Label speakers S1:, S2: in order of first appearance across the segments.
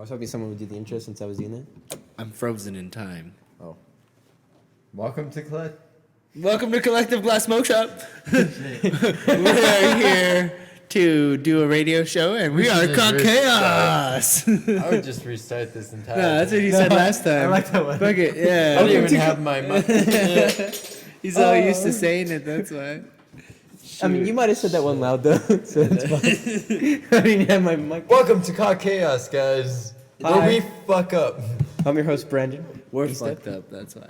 S1: was hoping someone would do the intro since I was doing it.
S2: I'm frozen in time.
S1: Oh.
S3: Welcome to Collect.
S2: Welcome to Collective Glass Smoke Shop. We're here to do a radio show, and we are Caught Chaos.
S3: I would just restart this entire.
S2: No, that's what he said last time.
S3: I like that one.
S2: Fuck it, yeah.
S3: I don't even have my mic.
S2: He's all used to saying it, that's why.
S1: I mean, you might have said that one loud though, so it's fine. I didn't have my mic.
S3: Welcome to Caught Chaos, guys. Where
S1: Hi.
S3: we fuck up.
S1: I'm your host, Brandon.
S2: We're
S1: East
S2: fucked up, that's why.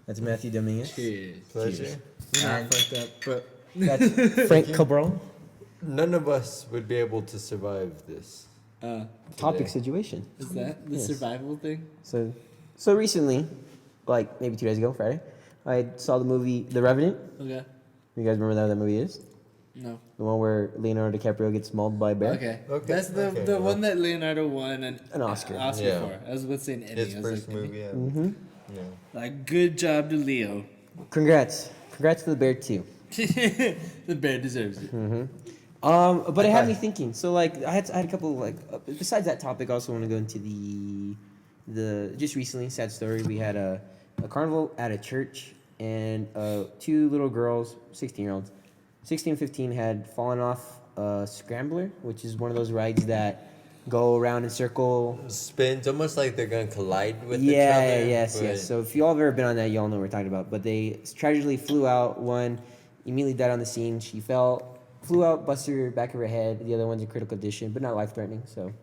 S1: That's Matthew Dominguez.
S2: Cheers.
S3: Pleasure.
S2: We're not fucked up, but
S1: That's Frank Cabral.
S3: None of us would be able to survive this.
S1: Topic
S3: Today.
S1: situation.
S2: is that the
S1: Yes.
S2: survival thing?
S1: So recently, like maybe 2 days ago, Friday, I saw the movie The Revenant.
S2: Okay.
S1: You guys remember what that movie is?
S2: No.
S1: The one where Leonardo DiCaprio gets mauled by a bear?
S2: Okay.
S3: Okay,
S2: That's the
S3: okay,
S2: the
S3: well.
S2: one that Leonardo won an
S1: Oscar.
S3: Yeah.
S2: for. I was about to say an Emmy.
S3: His
S2: I was
S3: first
S2: like,
S3: movie. Yeah.
S1: Mm-hmm.
S3: Yeah.
S2: Like, good job to Leo.
S1: Congrats. Congrats to the bear too.
S2: The bear deserves it.
S1: But it had me thinking. So like I had a couple like besides that topic, I also want to go into the just recently sad story. We had a carnival at a church, and two little girls, 16-year-olds, 16 and 15, had fallen off a scrambler, which is one of those rides that go around in circle.
S3: Spins almost like they're gonna collide with each other.
S1: Yeah, yes,
S3: but
S1: yes. So if y'all have ever been on that, y'all know what we're talking about. But they tragically flew out. One immediately died on the scene. She flew out, busted her back of her head. The other one's in critical condition, but not life-threatening. So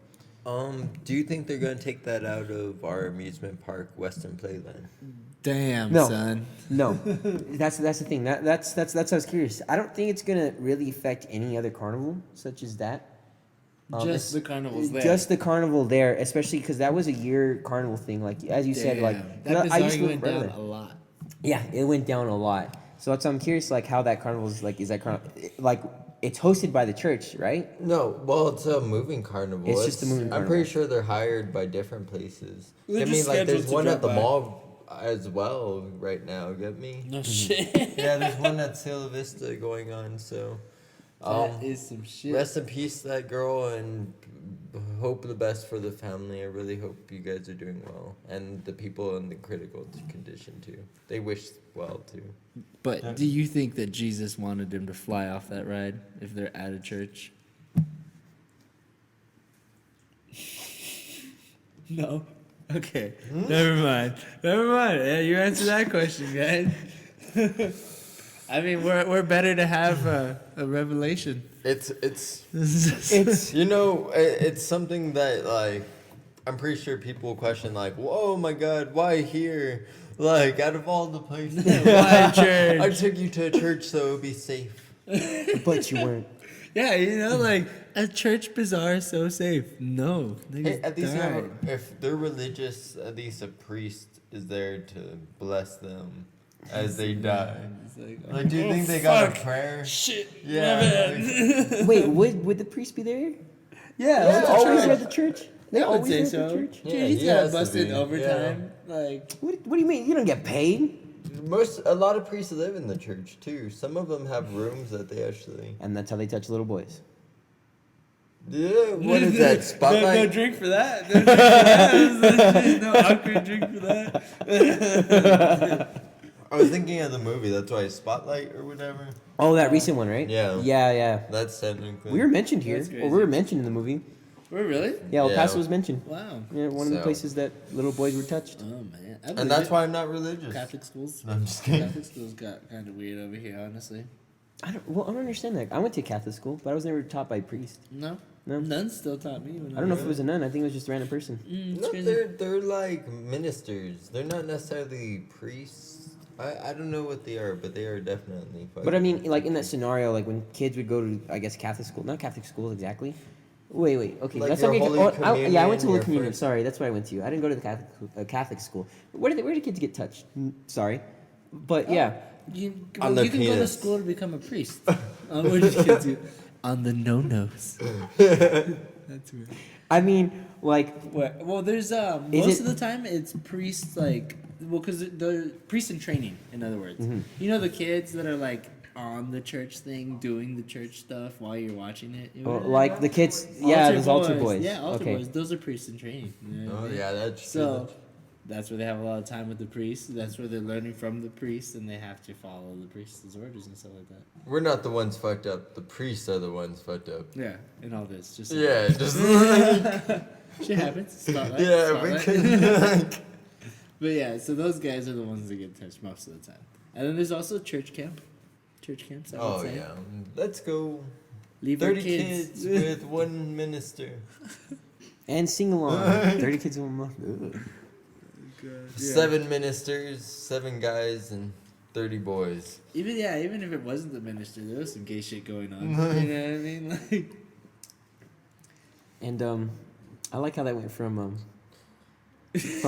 S3: Do you think they're gonna take that out of our amusement park, Western Playland?
S2: Damn,
S1: No.
S2: son.
S1: no, that's the thing. That's I was curious. I don't think it's gonna really affect any other carnival such as that.
S2: Just the carnival's there.
S1: Just the carnival there, especially because that was a year carnival thing. Like as you said, like
S2: that
S1: I used
S2: bizarre
S1: to
S2: went
S1: live
S2: down
S1: there.
S2: a lot.
S1: Yeah, it went down a lot. So that's I'm curious, like how that carnival is like. Is that like it's hosted by the church, right?
S3: No, well, it's a moving carnival.
S1: It's just a moving
S3: I'm
S1: carnival.
S3: pretty sure they're hired by different places.
S2: They're
S3: I mean,
S2: just
S3: like, there's
S2: scheduled to
S3: one at the
S2: drive by.
S3: mall as well right now. Get me?
S2: No shit.
S3: Yeah, there's one at Sila Vista going on. So,
S2: That is some shit.
S3: rest in peace, that girl, and hope the best for the family. I really hope you guys are doing well, and the people in the critical condition too. They wish well too.
S2: But do you think that Jesus wanted him to fly off that ride if they're at a church? No. Okay. Never mind. Never mind. Yeah, you answer that question, guys. I mean, we're better to have a revelation.
S3: It's
S1: It's
S3: you know, it's something that, like, I'm pretty sure people will question, like, whoa, my God, why here? Like, out of all the places,
S2: Why church?
S3: I took you to a church so it would be safe.
S1: but you weren't.
S2: Yeah, you know, like a church bazaar is so safe. No,
S3: Hey,
S2: niggas
S3: at least
S2: died.
S3: if they're religious, at least a priest is there to bless them as they die.
S2: It's like,
S3: Like, do you
S2: oh,
S3: think they got a
S2: fuck.
S3: prayer?
S2: Shit.
S3: Yeah. like-
S1: Wait, would the priest be there?
S2: Yeah,
S1: Is it
S2: it's
S1: always
S2: church.
S1: at the church? They
S2: I would
S1: always
S2: say
S1: at
S2: so.
S1: the church.
S2: Dude,
S3: Yeah,
S2: he's
S3: he
S2: got
S3: has to
S2: busted
S3: be.
S2: overtime. Like,
S1: What do you mean? You don't get paid?
S3: a lot of priests live in the church too. Some of them have rooms that they actually.
S1: And that's how they touch little boys.
S3: Yeah, what is that
S2: no
S3: spotlight?
S2: drink for that. No drink for that. No awkward drink for that.
S3: I was thinking of the movie. That's why Spotlight or whatever.
S1: Oh, that recent one, right?
S3: Yeah.
S1: Yeah.
S3: That's technically.
S1: We were mentioned here.
S2: That's
S1: Or
S2: crazy.
S1: we were mentioned in the movie.
S2: We're really?
S1: Yeah, El
S3: Yeah.
S1: Paso was mentioned.
S2: Wow.
S1: Yeah, one of the
S3: So-
S1: places that little boys were touched.
S2: Oh man. I
S3: And
S2: believe
S3: that's
S2: it.
S3: why I'm not religious.
S2: Catholic schools.
S3: No, I'm just kidding.
S2: Catholic schools got kind of weird over here, honestly.
S1: I don't understand that. I went to Catholic school, but I was never taught by a priest.
S2: No.
S1: No.
S2: Nuns still taught me. When
S1: I don't know if it was a nun. I think it was just a random person.
S2: It's
S3: No,
S2: crazy.
S3: they're like ministers. They're not necessarily priests. I don't know what they are, but they are definitely.
S1: But I mean, like in that scenario, like when kids would go to, I guess, Catholic school. Not Catholic school exactly. Wait. Okay,
S3: Like
S1: let's
S3: your
S1: not get.
S3: Holy
S1: Yeah, I went to
S3: Communion,
S1: Holy
S3: your
S1: Communion.
S3: first-
S1: Sorry, that's what I went to. I didn't go to the Catholic school. Where do kids get touched? Sorry, but yeah.
S2: You,
S3: On
S2: well,
S3: the
S2: you can go to
S3: penis.
S2: school to become a priest. What did you kids do? On the no-nos. That's weird.
S1: I mean, like,
S2: Well, there's most of the time it's priests like because the priests in training. In other words, you know the kids that are like on the church thing, doing the church stuff while you're watching it.
S1: Oh, like the kids, yeah, those altar boys.
S2: Yeah, altar
S1: Okay.
S2: boys. Those are priests in training. You know what I
S3: Oh
S2: mean?
S3: yeah, that's
S2: So
S3: true.
S2: that's where they have a lot of time with the priests. That's where they're learning from the priests, and they have to follow the priest's orders and stuff like that.
S3: We're not the ones fucked up. The priests are the ones fucked up.
S2: Yeah, and all this. Just
S3: Yeah, just like,
S2: shit happens. Spotlight.
S3: yeah, we
S2: Spotlight.
S3: can.
S2: But yeah, so those guys are the ones that get touched most of the time. And then there's also church camp. Church camps, I would
S3: Oh
S2: say.
S3: yeah, let's go.
S2: Leave our
S3: 30 kids with one minister.
S1: And sing along. 30 kids in 1 month. Ugh.
S3: 7 ministers, 7 guys, and 30 boys.
S2: Even if it wasn't the minister, there was some gay shit going on. You know what I mean? Like,
S1: And I like how that went from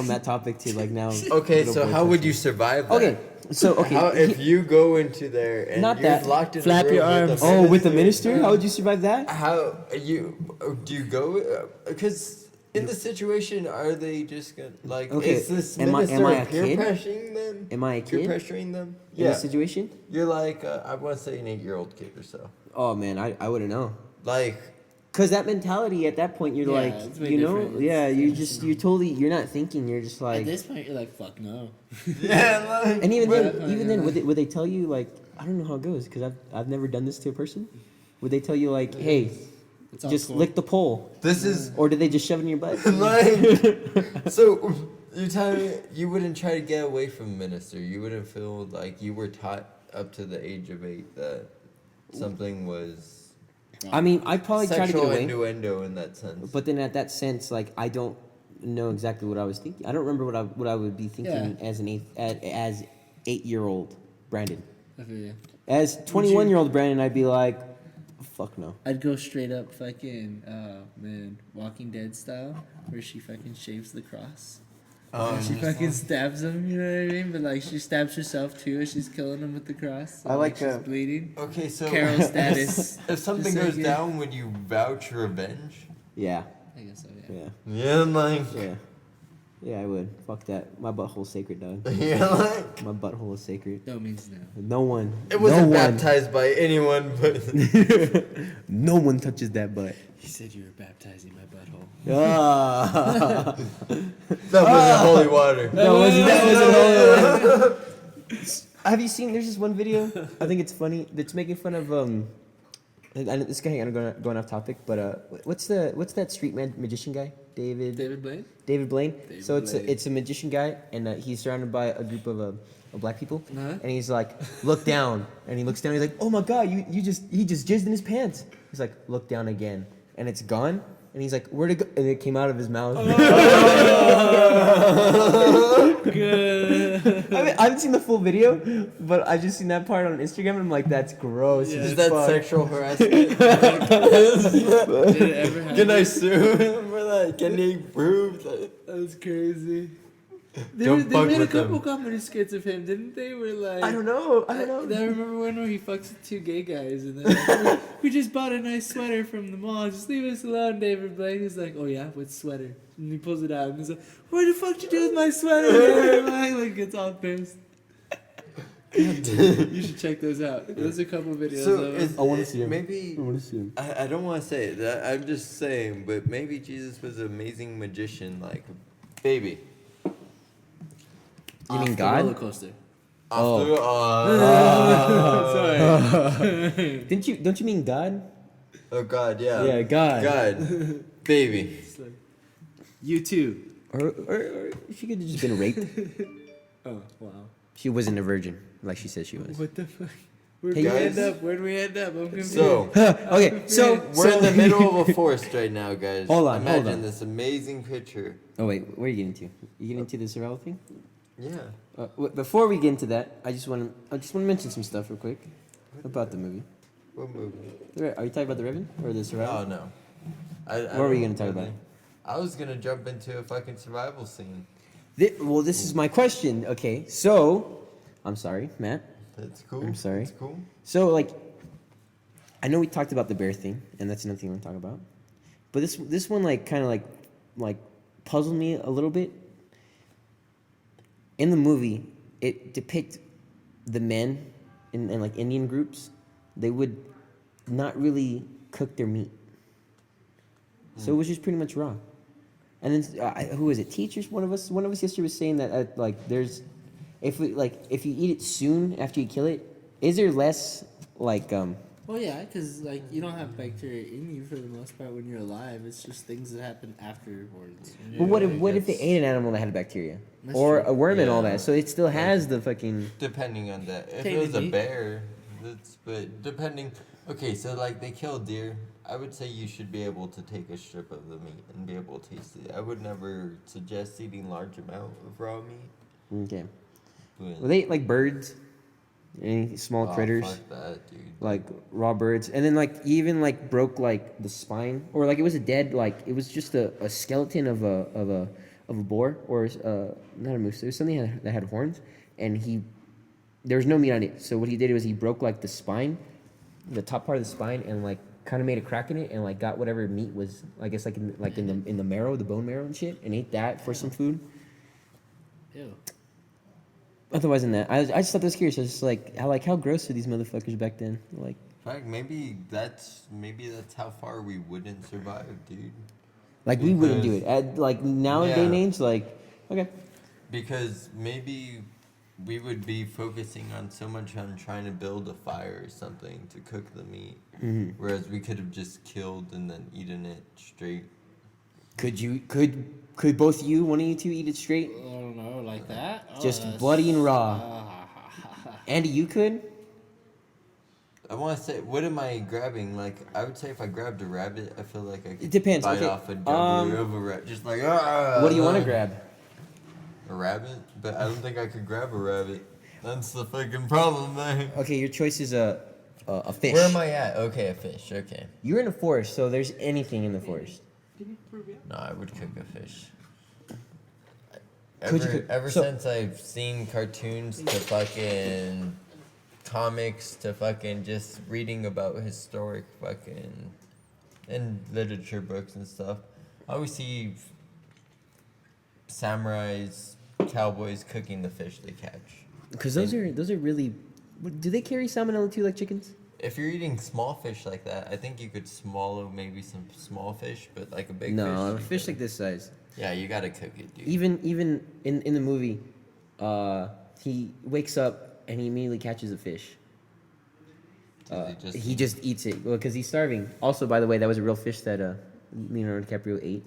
S1: that topic to like now.
S3: Okay,
S1: little
S3: so
S1: boy
S3: how would
S1: touching.
S3: you survive that?
S1: Okay, so okay.
S3: How, if you go into there and
S1: Not
S3: you're
S1: that.
S3: locked in
S2: Flap
S3: a room
S2: your
S3: with
S2: arms.
S3: a
S1: With the minister, how would you survive that?
S3: How you do you go? Because in the situation, are they just gonna like?
S1: Okay,
S3: Is this
S1: am I
S3: minister
S1: a
S3: peer
S1: kid?
S3: pressuring them?
S1: Am I a
S3: Peer
S1: kid
S3: pressuring them?
S1: in
S3: Yeah,
S1: this situation?
S3: you're like I want to say an 8-year-old kid or so.
S1: Oh man, I wouldn't know.
S3: Like
S1: Cause that mentality at that point, you're
S2: Yeah,
S1: like,
S2: it's way
S1: you know,
S2: different.
S1: yeah,
S2: It's
S1: you
S2: different.
S1: you're totally, you're not thinking, you're just
S2: at
S1: like,
S2: this point, you're like, fuck no.
S3: yeah, like
S1: and even
S3: but-
S1: then, would they tell you like, I don't know how it goes, cause I've never done this to a person. Would they tell you like, hey,
S2: It's all
S1: just
S2: cool.
S1: lick the pole,
S3: this is
S1: or did they just shove it in your butt?
S3: like so. You tell me you wouldn't try to get away from the minister. You wouldn't feel like you were taught up to the age of 8 that something was
S1: I mean, I'd probably try to get
S3: sexual
S1: away,
S3: innuendo in that sense.
S1: but then at that sense, like, I don't know exactly what I was thinking. I don't remember what I would be thinking
S2: Yeah.
S1: as 8-year-old Brandon.
S2: I feel you.
S1: As 21-year-old Brandon, I'd be like, fuck no.
S2: I'd go straight up fucking, Walking Dead style, where she fucking shaves the cross. She fucking stabs him, you know what I mean? But like, she stabs herself too as she's killing him with the cross. So,
S1: I like
S2: she's
S1: that.
S2: bleeding.
S3: Okay, so
S2: Carol status.
S3: if something
S2: Just like
S3: goes
S2: you.
S3: down, would you vouch revenge?
S1: Yeah,
S2: I guess so, yeah.
S1: yeah,
S3: Yeah, like
S1: yeah. Yeah, I would. Fuck that. My butthole's sacred, dog.
S3: yeah, like
S1: My butthole is sacred.
S2: No means no.
S1: No one.
S3: it wasn't
S1: no one,
S3: baptized by anyone, but
S1: no one touches that butt.
S2: He said you were baptizing my butthole.
S1: Ah.
S3: that wasn't holy water.
S1: that wasn't holy. Have you seen? There's this one video. I think it's funny. That's making fun of this guy. I'm going off topic, but what's that street magician guy? David
S2: David Blaine?
S1: Blaine. So
S2: Blaine.
S1: it's a magician guy, and he's surrounded by a group of black people,
S2: Uh-huh.
S1: and he's like, look down, and he looks down. He's like, oh my god, he just jizzed in his pants. He's like, look down again, and it's gone. And he's like, where'd it go? And it came out of his mouth.
S2: Good.
S1: I haven't seen the full video, but I just seen that part on Instagram, and I'm like, that's gross.
S2: Yeah.
S1: as
S3: Is that
S1: fuck.
S3: sexual harassment?
S2: Did it ever happen?
S3: Can I sue him for that? Can he prove that?
S2: That was crazy. They
S3: Don't fuck
S2: made a
S3: with
S2: couple
S3: them.
S2: comedy skits of him, didn't they? Where like
S1: I don't know.
S2: I remember one where he fucks with 2 gay guys and then like, we just bought a nice sweater from the mall. Just leave us alone, David Blaine. He's like, oh yeah, what sweater? And he pulls it out and he's like, what the fuck did you do with my sweater? like gets all pissed. You should check those out. There's a couple videos
S3: So
S2: of
S3: is,
S2: him.
S1: I wanna see him.
S3: Maybe
S1: want to see him.
S3: I don't want to say it. I'm just saying, but maybe Jesus was an amazing magician, like baby.
S1: You
S2: Off
S1: mean
S2: the
S1: God?
S2: roller coaster.
S3: After,
S2: Sorry.
S1: Don't you mean God?
S3: oh God, yeah.
S1: Yeah, God.
S3: God, baby.
S2: It's like, you too.
S1: Or she could have just been raped.
S2: Oh wow.
S1: She wasn't a virgin, like she said she was.
S2: What the fuck? Where'd
S1: Hey,
S2: we
S3: guys.
S2: end up? Where'd we end up? I'm confused.
S3: So
S1: Okay, so
S3: we're in the middle of a forest right now, guys.
S1: Hold on,
S3: Imagine
S1: hold on.
S3: this amazing picture.
S1: Oh wait, where are you getting to? You getting into the survival thing?
S3: Yeah.
S1: Before we get into that, I just want to mention some stuff real quick about the movie.
S3: What movie?
S1: Are you talking about the Revenant or the survival?
S3: Oh no.
S1: What were you gonna talk about?
S3: I was gonna jump into a fucking survival scene.
S1: Well, this is my question. Okay, so I'm sorry, Matt.
S3: That's cool.
S1: I'm sorry.
S3: That's cool.
S1: So like, I know we talked about the bear thing, and that's another thing we're gonna talk about. But this one like kind of like puzzled me a little bit. In the movie, it depicts the men in like Indian groups, they would not really cook their meat. So it was just pretty much raw. And then who was it? Teachers. One of us yesterday was saying that like there's, if you eat it soon after you kill it, is there less like
S2: Well, yeah, because like you don't have bacteria in you for the most part when you're alive. It's just things that happen afterwards.
S1: But what if they ate an animal that had bacteria
S2: That's
S1: or
S2: true.
S1: a worm and all
S3: Yeah.
S1: that? So it still has the fucking.
S3: Depending on that. If
S2: Take
S3: it was
S2: the
S3: a
S2: meat.
S3: bear, but depending. Okay, so like they kill deer. I would say you should be able to take a strip of the meat and be able to taste it. I would never suggest eating large amount of raw meat.
S1: Okay.
S3: But,
S1: Well, they ate like birds, any small
S3: oh,
S1: critters,
S3: fuck that, dude.
S1: like raw birds, and then like even like broke like the spine, or like it was a dead like it was just a skeleton of a boar or not a moose. It was something that had horns, and there was no meat on it. So what he did was he broke like the spine, the top part of the spine, and like kind of made a crack in it, and like got whatever meat was, I guess like in the marrow, the bone marrow and shit, and ate that for some food.
S2: Ew.
S1: Otherwise than that, I just thought that was curious. I was just like how gross are these motherfuckers back then? Like,
S3: Fact, maybe that's how far we wouldn't survive, dude.
S1: we wouldn't do
S3: Because-
S1: it. Like nowadays,
S3: Yeah.
S1: age, like, okay.
S3: Because maybe we would be focusing on so much on trying to build a fire or something to cook the meat, whereas we could have just killed and then eaten it straight.
S1: Could both one of you two eat it straight?
S2: I don't know, like that. Oh,
S1: Just
S2: that's-
S1: bloody and raw.
S2: Ah.
S1: Andy, you could?
S3: I want to say, what am I grabbing? Like, I would say if I grabbed a rabbit, I feel like I could
S1: It depends,
S3: bite
S1: okay,
S3: off a jugular of a rabbit. Just like, ah.
S1: What do you want to grab?
S3: A rabbit? But I don't think I could grab a rabbit. That's the fucking problem, man.
S1: Okay, your choice is a fish.
S3: Where am I at? Okay, a fish. Okay.
S1: You're in a forest, so there's anything in the forest.
S3: No, I would cook a fish.
S1: Could you cook-
S3: Ever
S1: so-
S3: since I've seen cartoons to fucking comics to fucking just reading about historic fucking and literature books and stuff, I always see samurais, cowboys cooking the fish they catch.
S1: Because those are really. Do they carry salmonella too, like chickens?
S3: If you're eating small fish like that, I think you could swallow maybe some small fish, but like a big fish.
S1: No, a
S3: you
S1: fish
S3: could-
S1: like this size.
S3: Yeah, you gotta cook it, dude.
S1: Even in the movie, he wakes up and he immediately catches a fish. He just eats it because he's starving. Also, by the way, that was a real fish that Leonardo DiCaprio ate.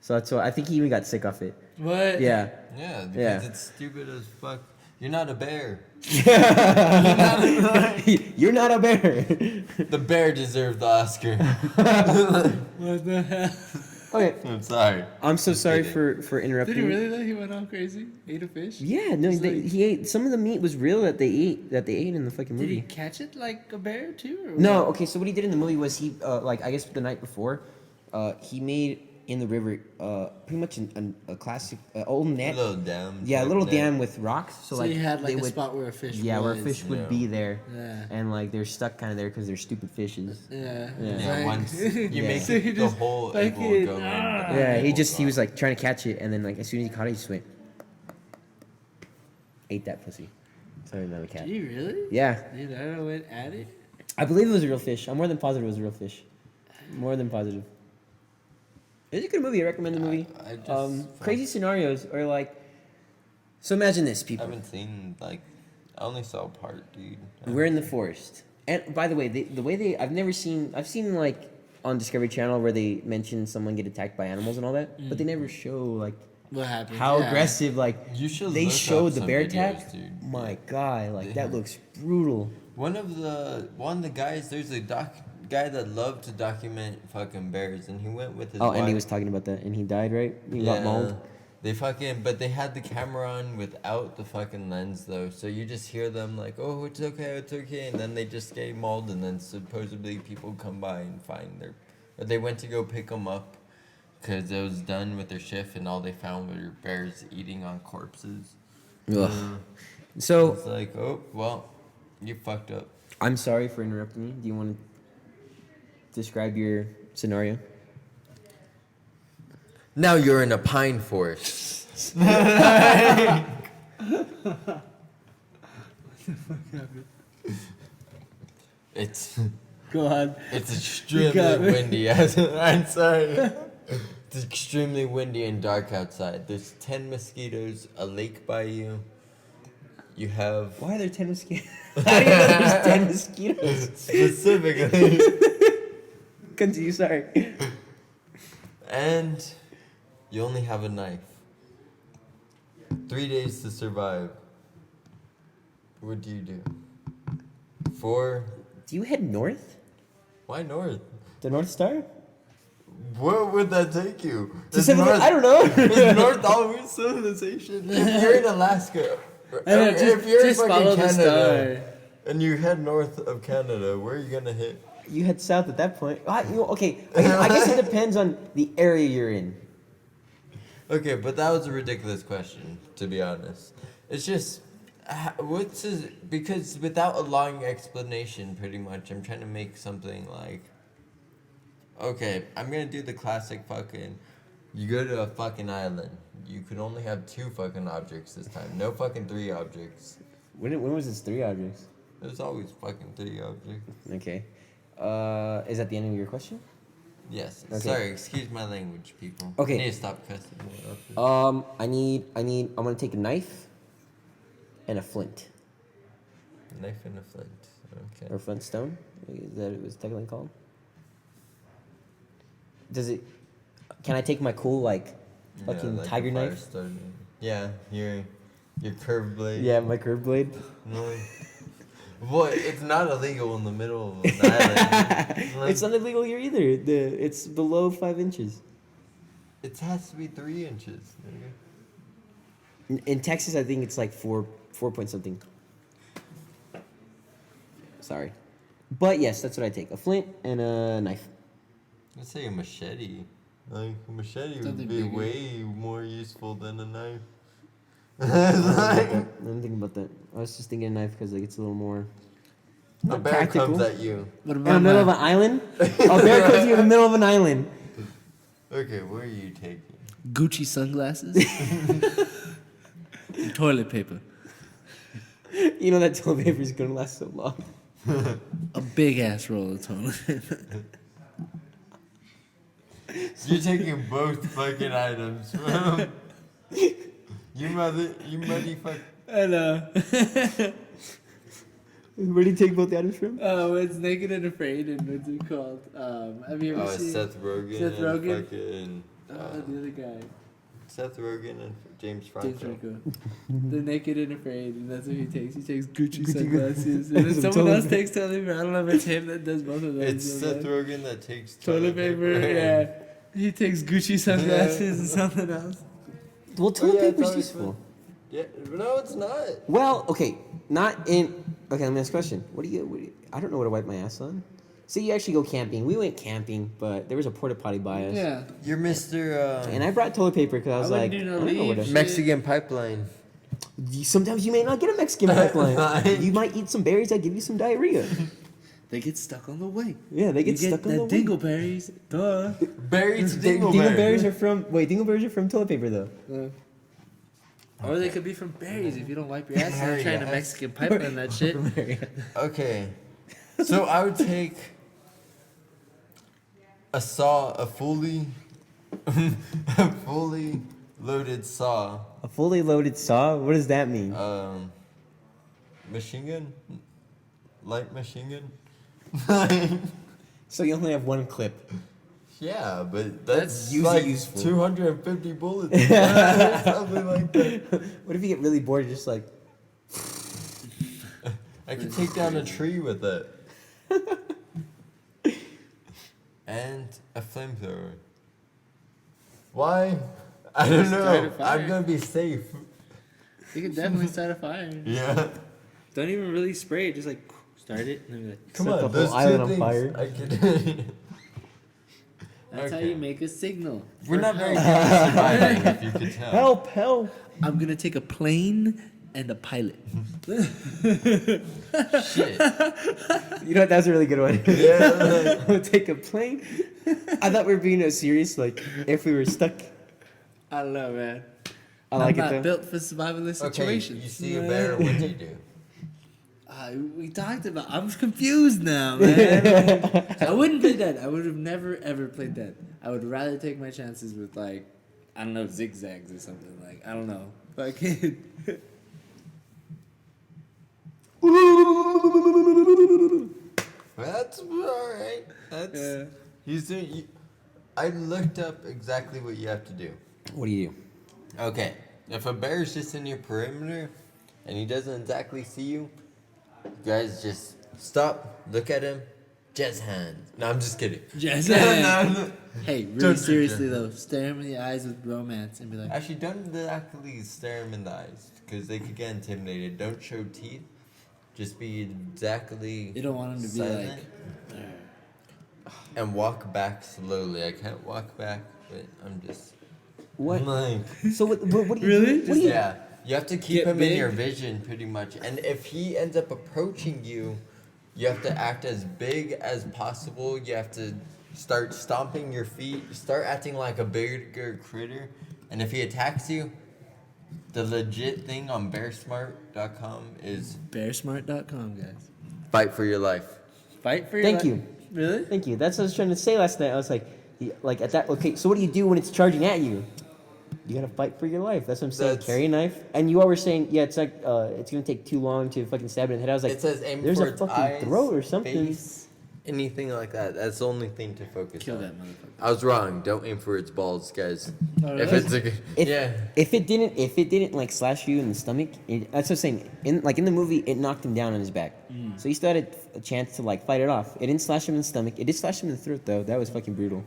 S1: So that's why I think he even got sick off it.
S2: What?
S1: Yeah.
S3: Yeah, because
S1: Yeah.
S3: it's stupid as fuck. You're not a bear.
S1: You're not a bear.
S3: The bear deserved the Oscar.
S2: What the hell?
S1: Okay.
S3: I'm sorry.
S1: I'm so
S3: Just
S1: sorry
S3: kidding.
S1: for
S2: Did
S1: interrupting.
S2: he really though? He went all crazy? Ate a fish?
S1: Yeah, no,
S2: It's like-
S1: he ate some of the meat was real that they ate in the fucking
S2: Did he
S1: movie.
S2: catch it like a bear too? Or
S1: No,
S2: what?
S1: okay. So what he did in the movie was he like I guess the night before, he made in the river pretty much a classic old
S3: A
S1: net.
S3: little dam.
S1: Yeah, a
S3: type
S1: little
S3: net.
S1: dam with rocks. So,
S2: So
S1: like
S2: he had like
S1: they
S2: a
S1: would,
S2: spot where a fish
S1: yeah, where
S2: was.
S1: fish would
S3: Yeah.
S1: be there,
S2: Yeah.
S1: and like they're stuck kind of there because they're stupid fishes.
S2: Yeah.
S1: Yeah.
S3: Yeah,
S2: Like-
S3: once you
S1: Yeah.
S3: make
S2: So he
S3: it, the
S2: just
S3: whole egg will
S2: fucking-
S3: go in.
S2: ah.
S3: the
S1: Yeah, he
S3: whole
S1: was
S3: top.
S1: like trying to catch it, and then like as soon as he caught it, he just went, ate that pussy. Sorry, another cat.
S2: Did he really?
S1: Yeah,
S2: Leonardo went at it?
S1: I believe it was a real fish. I'm more than positive it was a real fish. More than positive. It's a good movie. I recommend the movie.
S3: I just
S1: Crazy scenarios are like. So imagine this,
S3: I
S1: people.
S3: haven't seen like I only saw a part, dude.
S1: We're in the forest, and by the way, the way I've seen like on Discovery Channel where they mention someone get attacked by animals and all that, but they never show like
S2: What happened?
S1: how
S2: Yeah.
S1: aggressive like
S3: You should
S1: they
S3: look
S1: showed
S3: up
S1: the
S3: some
S1: bear
S3: videos,
S1: attack.
S3: dude.
S1: My God, like that
S3: Yeah.
S1: looks brutal.
S3: One of the guys, there's a guy that loved to document fucking bears, and he went with his
S1: Oh,
S3: wife.
S1: Andy was talking about that, and he died, right? He got mauled.
S3: But they had the camera on without the fucking lens though, so you just hear them like, "Oh, it's okay," and then they just get mauled, and then supposedly people come by and find but they went to go pick them up, cause it was done with their shift, and all they found were bears eating on corpses.
S1: Ugh. So
S3: It's like, oh well, you fucked up.
S1: I'm sorry for interrupting you. Do you want to describe your scenario?
S3: Now you're in a pine forest. It's
S2: Go on.
S3: it's
S2: got
S3: extremely
S2: me.
S3: windy. I'm sorry. It's extremely windy and dark outside. There's 10 mosquitoes, a lake by you. You have
S1: Why are there 10 mosquitoes? How do you know there's 10 mosquitoes?
S3: specifically,
S1: Continue, sorry.
S3: and you only have a knife. 3 days to survive. What do you do? 4.
S1: Do you head north?
S3: Why north?
S1: The North Star?
S3: Where would that take you?
S1: To I don't know.
S3: Is North always civilization? If you're in Alaska, if you're in
S2: just follow
S3: fucking
S2: the
S3: Canada,
S2: star.
S3: and you head north of Canada, where are you gonna hit?
S1: You head south at that point. Okay, I guess it depends on the area you're in.
S3: Okay, but that was a ridiculous question, to be honest. It's just, because without a long explanation, pretty much, I'm trying to make something like, okay, I'm gonna do the classic fucking, you go to a fucking island. You could only have 2 fucking objects this time. No fucking 3 objects.
S1: When was this 3 objects?
S3: There's always fucking 3 objects.
S1: Okay. Is that the end of your question?
S3: Yes.
S1: Okay.
S3: Sorry, excuse my language, people.
S1: Okay.
S3: I need to stop cussing more often.
S1: I'm gonna take a knife and a flint.
S3: Knife and a flint. Okay.
S1: Or flintstone. Is that what it was technically called? Can I take my cool, like, fucking
S3: like
S1: tiger
S3: a fire
S1: knife?
S3: starter. Yeah, your curved blade.
S1: Yeah, my curved blade.
S3: No. What? It's not illegal in the middle of an island. Like,
S1: It's not illegal here either. It's below 5 inches.
S3: it has to be 3 inches.
S1: In Texas, I think it's like 4 point something. Sorry. But yes, that's what I take. A flint and a knife.
S3: Let's say a machete. Like, a machete
S2: Something
S3: would be
S2: bigger.
S3: way more useful than a knife.
S1: I didn't think about that. I was just thinking a knife because like it's a little more
S3: A
S1: not
S3: bear
S1: practical.
S3: comes at you.
S2: What
S1: In the
S2: about
S1: middle of an island? A bear comes to you in the middle of an island.
S3: Okay, where are you taking?
S2: Gucci sunglasses? And toilet paper.
S1: You know that toilet paper is gonna last so long.
S2: A big ass roll of toilet paper.
S3: You're taking both fucking items. you motherfucker.
S2: And
S1: Where do you take both the items from?
S2: it's Naked and Afraid, and what's it called? Have you ever
S3: Oh,
S2: seen
S3: Seth Rogen.
S2: Seth
S3: and
S2: Rogen?
S3: fucking,
S2: the other guy?
S3: Seth Rogen and James Franco.
S2: James Franco. The Naked and Afraid, and that's what he takes. He takes Gucci
S1: Gucci
S2: sunglasses, and then
S1: Some
S2: someone else
S1: toilet
S2: takes toilet paper. I don't know if it's him that does both of those.
S3: It's
S2: so
S3: Seth
S2: bad.
S3: Rogen that takes
S2: Toilet paper, yeah. He takes Gucci sunglasses and something else.
S1: Well, toilet
S3: yeah,
S1: paper's
S3: toilet
S1: useful.
S3: Yeah, no, it's not.
S1: Well, okay, not in. Okay, let me ask a question. What do you? I don't know what to wipe my ass on. Say you actually go camping. We went camping, but there was a porta potty by us.
S2: Yeah.
S3: You're Mr.
S1: And I brought toilet paper because I was
S2: wouldn't
S1: like,
S2: do
S1: I
S2: no
S1: don't know what
S2: leaves.
S1: to.
S3: Mexican pipeline.
S1: Sometimes you may not get a Mexican pipeline. You might eat some berries that give you some diarrhea.
S2: They get stuck on the way.
S1: Yeah, they get
S2: You
S1: stuck on
S2: the
S1: the way.
S2: dingleberries. Duh.
S3: Berries
S1: Dingleberries are from. Wait, dingleberries are from toilet paper though.
S2: Or they could be from berries if you don't wipe your ass.
S3: Berry
S2: You're trying to
S3: ass.
S2: Mexican pipeline that shit.
S3: Okay. So I would take a saw, a fully loaded saw.
S1: A fully loaded saw. What does that mean?
S3: Machine gun? Light machine gun?
S1: So you only have one clip.
S3: Yeah, but that's
S1: Use it
S3: like
S1: useful.
S3: 250 bullets. Something like that.
S1: What if you get really bored? Just like.
S3: I could take down a tree with it. And a flamethrower. Why? I don't
S2: Start
S3: know.
S2: a fire.
S3: I'm gonna be safe.
S2: You can definitely start a fire.
S3: Yeah.
S2: Don't even really spray it. Just like start it and then be like,
S3: Come
S1: Set the
S3: on,
S1: whole
S3: those
S1: island
S3: two
S1: on
S3: things
S1: fire.
S3: I could.
S2: that's how
S3: Okay.
S2: you make a signal.
S3: We're
S2: For
S3: not very
S2: help.
S3: good at surviving, if you could tell.
S1: Help! Help!
S2: I'm gonna take a plane and a pilot.
S3: Shit.
S1: You know what? That was a really good one.
S3: Yeah.
S1: We'll take a plane. I thought we were being serious, like if we were stuck.
S2: I don't know, man.
S1: I like
S2: I'm
S1: it
S2: not
S1: though.
S2: built for survivalist
S3: Okay,
S2: situations.
S3: you see a bear, what do you do?
S2: We talked about. I'm confused now, man. So I wouldn't play dead. I would have never ever played dead. I would rather take my chances with like, I don't know, zigzags or something. Like I don't know. Fucking.
S3: That's alright. That's he's doing. I looked up exactly what you have to do.
S1: What do you do?
S3: Okay, if a bear is just in your perimeter and he doesn't exactly see you, you guys just stop, look at him, jazz hands. No, I'm just kidding.
S2: Jazz
S3: No,
S2: hands.
S3: no.
S2: Hey, really
S3: Don't do
S2: seriously
S3: that.
S2: though, stare him in the eyes with romance and be like,
S3: Actually, don't exactly stare him in the eyes because they could get intimidated. Don't show teeth. Just be exactly.
S2: you don't want him to be
S3: silent
S2: like.
S3: and walk back slowly. I can't walk back, but I'm just.
S1: What?
S3: Like,
S1: So what do you
S2: Really?
S1: do? What do you,
S3: yeah, you have to keep
S2: Get
S3: him
S2: big?
S3: in your vision pretty much. And if he ends up approaching you, you have to act as big as possible. You have to start stomping your feet, start acting like a bigger critter. And if he attacks you, the legit thing on bearsmart.com is
S2: Bearsmart.com, guys.
S3: fight for your life.
S2: Fight for your
S1: Thank
S2: life.
S1: you.
S2: Really?
S1: Thank you. That's what I was trying to say last night. I was like at that. Okay, so what do you do when it's charging at you? You gotta fight for your life. That's what I'm saying.
S3: That's-
S1: Carry a knife. And you all were saying, yeah, it's like it's gonna take too long to fucking stab it in the head. I was like,
S3: It says aim
S1: there's
S3: for
S1: a
S3: its
S1: fucking
S3: eyes,
S1: throat or something.
S3: face, anything like that. That's the only thing to focus
S2: Kill
S3: on.
S2: that motherfucker.
S3: I was wrong. Don't aim for its balls, guys.
S2: Oh,
S3: If
S2: really?
S3: it's a good,
S1: If,
S3: yeah.
S1: if it didn't like slash you in the stomach, that's what I'm saying. In the movie, it knocked him down on his back, so he still had a chance to like fight it off. It didn't slash him in the stomach. It did slash him in the throat though. That was fucking brutal.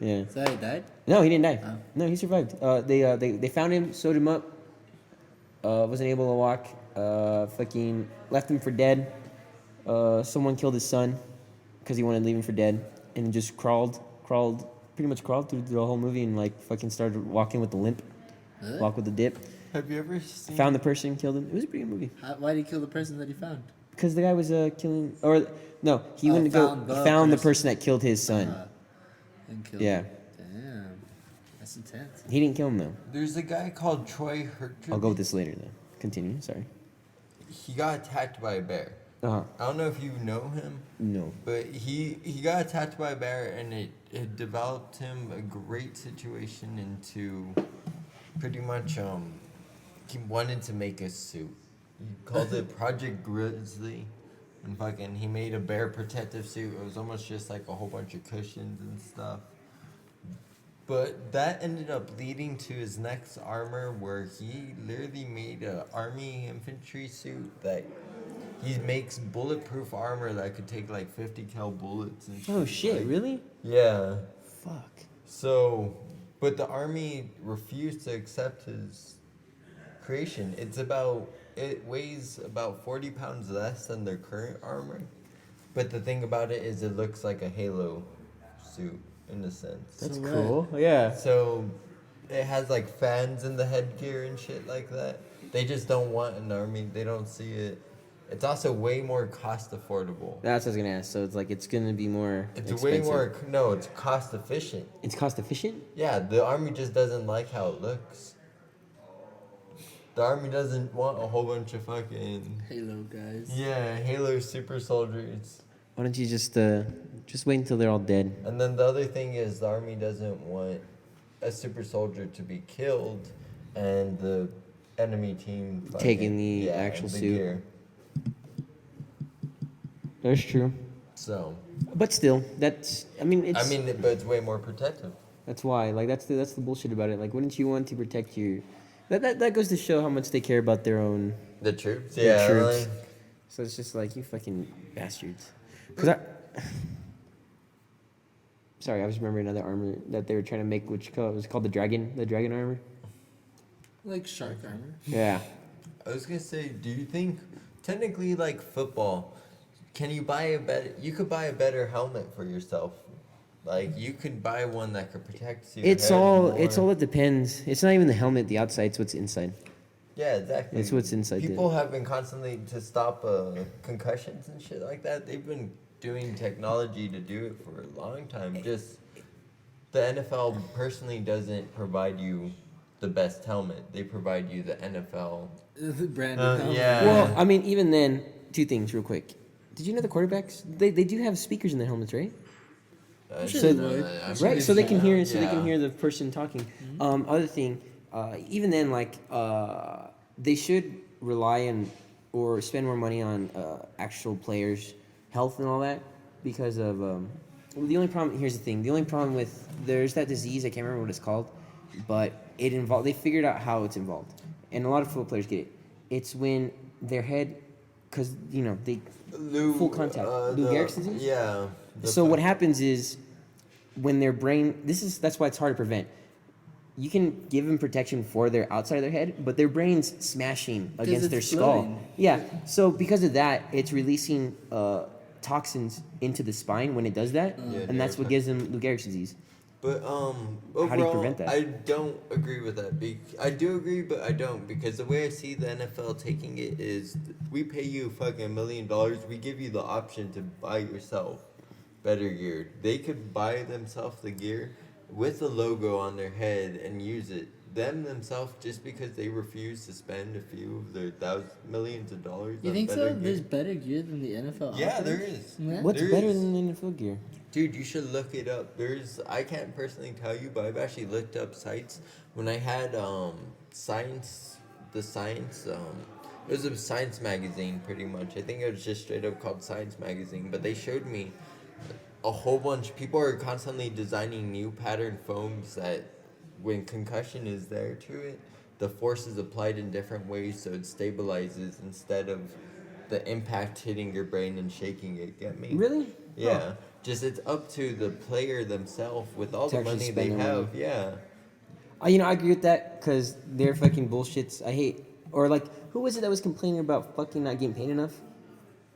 S1: Yeah.
S2: So he died?
S1: No, he didn't die.
S2: Oh.
S1: No, he survived. They found him, sewed him up. Wasn't able to walk. Fucking left him for dead. Someone killed his son because he wanted to leave him for dead, and just pretty much crawled through the whole movie and like fucking started walking with the limp,
S2: Really?
S1: walk with the dip.
S3: Have you ever seen?
S1: Found the person, killed him. It was a pretty good movie.
S2: Why did he kill the person that he found?
S1: Because the guy was killing, or no, he
S2: Oh,
S1: went to go.
S2: found
S1: He
S2: the
S1: found the
S2: person.
S1: person that killed his son.
S2: And killed
S1: Yeah.
S2: him. Damn. That's intense.
S1: He didn't kill him though.
S3: There's a guy called Troy Hertrand.
S1: I'll go with this later though. Continue. Sorry.
S3: He got attacked by a bear.
S1: Uh huh.
S3: I don't know if you know him,
S1: No.
S3: but he got attacked by a bear, and it developed him a great situation into pretty much he wanted to make a suit. He called it Project Grizzly, and fucking he made a bear protective suit. It was almost just like a whole bunch of cushions and stuff. But that ended up leading to his next armor, where he literally made a army infantry suit that he makes bulletproof armor that could take like 50 cal bullets and shit.
S1: Oh shit!
S3: Like,
S1: Really?
S3: Yeah.
S1: Fuck.
S3: So, but the army refused to accept his creation. It weighs about 40 pounds less than their current armor. But the thing about it is it looks like a Halo suit in a sense.
S1: That's
S2: So
S1: cool. Yeah.
S3: So it has like fans in the headgear and shit like that. They just don't want an army. They don't see it. It's also way more cost affordable.
S1: That's what I was gonna ask. So it's like it's gonna be more.
S3: It's
S1: expensive.
S3: way more. No, it's cost efficient.
S1: It's cost efficient.
S3: Yeah, the army just doesn't like how it looks. The army doesn't want a whole bunch of fucking
S2: Halo guys.
S3: Halo super soldiers.
S1: Why don't you just wait until they're all dead?
S3: And then the other thing is the army doesn't want a super soldier to be killed, and the enemy team
S1: Taking the actual suit.
S3: gear.
S1: That's true.
S3: So
S1: But still, that's. I mean, it's.
S3: but it's way more protective.
S1: That's why. Like that's the bullshit about it. Like, wouldn't you want to protect your? That goes to show how much they care about their own.
S3: The troops,
S1: The
S3: yeah.
S1: troops.
S3: Like,
S1: So it's just like you fucking bastards. Cause I. Sorry, I was remembering another armor that they were trying to make, which was called the dragon armor.
S2: Like shark armor.
S1: Yeah.
S3: I was gonna say, do you think, technically, like football, can you buy a better? You could buy a better helmet for yourself. Like you could buy one that could protect you.
S1: It's all it depends. It's not even the helmet, the outside, it's what's inside.
S3: Yeah, exactly.
S1: It's what's inside
S3: People have been constantly to stop concussions and shit like that. They've been doing technology to do it for a long time. Just the NFL personally doesn't provide you the best helmet. They provide you the NFL.
S2: Branded
S3: Uh,
S2: helmet.
S3: yeah.
S1: Well, I mean, even then, two things real quick. Did you know the quarterbacks? They do have speakers in their helmets, right?
S2: sure
S1: So-
S2: they would.
S1: Right, so they can hear. So they
S3: Yeah.
S1: can hear the person talking. Other thing, even then, like they should rely on or spend more money on actual players' health and all that because of. Well, the only problem here's the thing. The only problem with there's that disease. I can't remember what it's called, but it involved. They figured out how it's involved, and a lot of football players get it. It's when their head, because they full contact. Lou Gehrig's disease?
S3: Yeah.
S1: So what happens is when their brain that's why it's hard to prevent. You can give them protection for their outside of their head, but their brain's smashing against their
S2: it's
S1: skull.
S2: floating.
S1: Yeah. So because of that, it's releasing toxins into the spine when it does that,
S3: Yeah,
S1: and that's what gives them Lou Gehrig's disease.
S3: But overall,
S1: How do you prevent that?
S3: I don't agree with that. I do agree, but I don't, because the way I see the NFL taking it is, we pay you fucking $1 million. We give you the option to buy yourself better gear. They could buy themselves the gear with the logo on their head and use it themselves, just because they refuse to spend a few of their millions of dollars.
S2: You
S3: on
S2: think
S3: better
S2: so?
S3: gear.
S2: There's better gear than the NFL.
S3: Yeah,
S2: offers?
S3: there is.
S2: Yeah?
S1: What's
S3: There
S1: better
S3: is.
S1: than the NFL gear?
S3: Dude, you should look it up. I can't personally tell you, but I've actually looked up sites. When I had it was a science magazine pretty much. I think it was just straight up called Science Magazine, but they showed me a whole bunch. People are constantly designing new pattern foams that when concussion is there to it, the force is applied in different ways so it stabilizes instead of the impact hitting your brain and shaking it. Get me?
S1: Really?
S3: Yeah.
S1: Huh.
S3: Just it's up to the player themselves with all
S1: To
S3: the
S1: actually
S3: money
S1: spend
S3: they
S1: their
S3: have.
S1: money.
S3: Yeah.
S1: I agree with that because they're fucking bullshits. I hate or like who was it that was complaining about fucking not getting paid enough?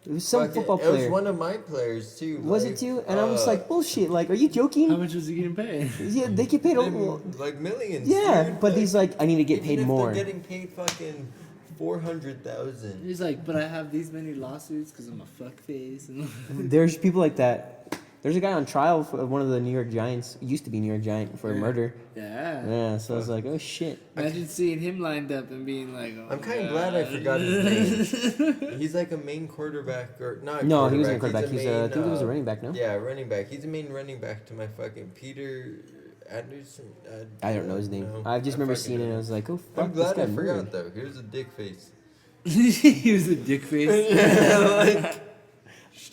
S1: It was some
S3: Fuck it.
S1: football
S3: It was
S1: player.
S3: one of my players too.
S1: Was
S3: like,
S1: it too? And I was like, bullshit. Like, are you
S2: How
S1: joking?
S2: much was he getting paid?
S1: Yeah, they get paid.
S3: like millions.
S1: Yeah,
S3: dude.
S1: but he's like, I need to get
S3: even
S1: paid
S3: if
S1: more.
S3: They're getting paid fucking 400,000.
S2: He's like, but I have these many lawsuits because I'm a fuckface. And
S1: There's people like that. There's a guy on trial for one of the New York Giants. Used to be New York Giant for murder.
S2: yeah.
S1: Yeah, so I was like, oh shit.
S2: Imagine seeing him lined up and being like, oh
S3: I'm kind of
S2: God.
S3: glad I forgot his name. He's like a main quarterback or not.
S1: No, he wasn't a quarterback. He's
S3: main,
S1: I think he was a running back. No,
S3: Yeah, running back. He's a main running back to my fucking Peter Anderson.
S1: I don't know his name. I just remember seeing it. and I was like, oh fuck,
S3: I'm
S1: this
S3: glad
S1: guy
S3: I forgot
S1: murdered.
S3: though. Here's a dick face.
S2: He was a dick face.
S3: Yeah, like.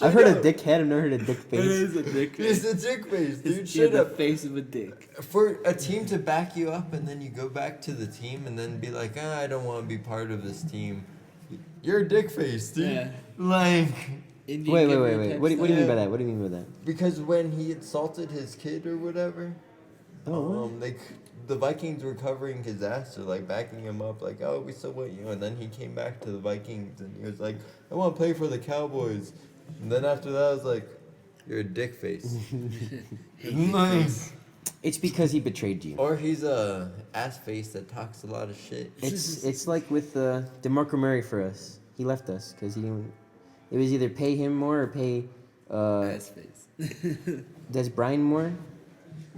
S1: I've heard
S3: up.
S1: a dick head. I've never heard a dick
S2: It
S1: face.
S2: is a dick face.
S3: It's a dick face, dude.
S2: It's
S3: Shut
S2: the
S3: up.
S2: face of a dick.
S3: For a team to back you up and then you go back to the team and then be like, I don't want to be part of this team. You're a dick face, dude.
S2: Yeah.
S3: Like,
S2: Indian
S1: Wait.
S2: giver
S1: What
S2: type
S1: do you mean
S2: style.
S1: by that? What do you mean by that?
S3: because when he assaulted his kid or whatever,
S1: Oh, what?
S3: the Vikings were covering his ass or like backing him up, like, oh, we still want you. And then he came back to the Vikings and he was like, I want to play for the Cowboys. And then after that, I was like, you're a dick face. Nice.
S1: It's because he betrayed you.
S3: Or he's a ass face that talks a lot of shit.
S1: It's like with DeMarco Murray for us. He left us because he didn't. It was either pay him more or pay
S2: Ass face.
S1: Des Bryant more.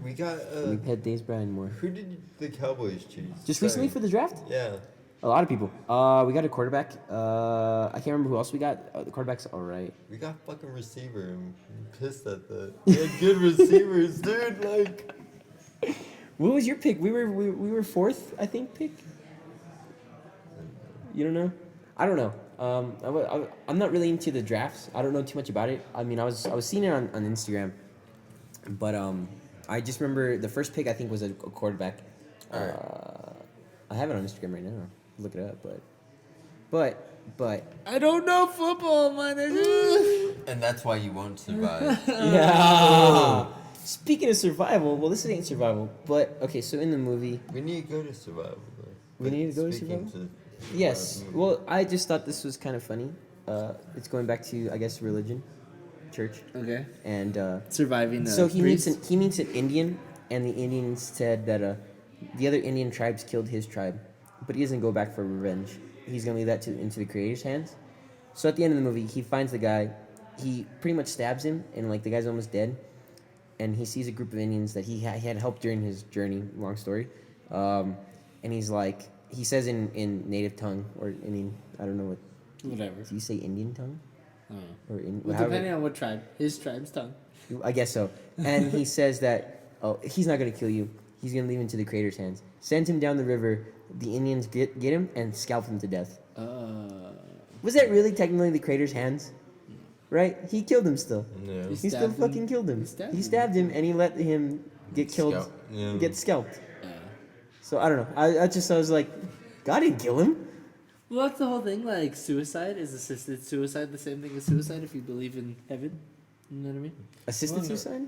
S3: We got
S1: We paid Des Bryant more.
S3: who did the Cowboys choose?
S1: Just recently for the draft,
S3: Yeah.
S1: a lot of people. We got a quarterback. I can't remember who else we got. The quarterback's all right.
S3: We got fucking receiver. I'm pissed at that. We had good receivers, dude. Like,
S1: What was your pick? We were fourth, I think. Pick. You don't know? I don't know. I'm not really into the drafts. I don't know too much about it. I mean, I was seeing it on Instagram, but I just remember the first pick I think was a quarterback.
S3: Alright.
S1: I have it on Instagram right now. Look it up, but
S2: I don't know football, my nigga.
S3: and that's why you won't survive.
S1: yeah. Speaking of survival, well, this ain't survival, but okay. So in the movie,
S3: We need to go to survival. Though.
S1: We need to go to
S3: Speaking
S1: survival? yes. Well, I just thought this was kind of funny. It's going back to I guess religion, church,
S2: Okay.
S1: and
S2: Surviving.
S1: so he meets
S2: priest.
S1: an Indian, and the Indian said that the other Indian tribes killed his tribe, but he doesn't go back for revenge. He's gonna leave that into the creator's hands. So at the end of the movie, he finds the guy. He pretty much stabs him, and like the guy's almost dead. And he sees a group of Indians that he had helped during his journey. Long story, and he's like, he says in native tongue or Indian, I don't know what
S2: Whatever.
S1: Do you say Indian tongue?
S2: I don't know.
S1: Or in,
S2: Well,
S1: however-
S2: depending on what tribe. His tribe's tongue.
S1: I guess so. And he says that, oh, he's not going to kill you. He's going to leave him to the creator's hands. Send him down the river. The Indians get him and scalp him to death. Was that really technically the creator's hands? Right? He killed him still.
S3: Yeah.
S1: He still
S2: stabbed him.
S1: fucking killed him.
S2: He stabbed
S1: Him and he let him get killed,
S3: Yeah.
S1: get scalped.
S2: Yeah.
S1: So I don't know. I was like, God didn't kill him.
S2: Well, that's the whole thing. Like, suicide is assisted suicide the same thing as suicide if you believe in heaven? You know what I mean?
S1: Assisted
S3: Well, no.
S1: suicide?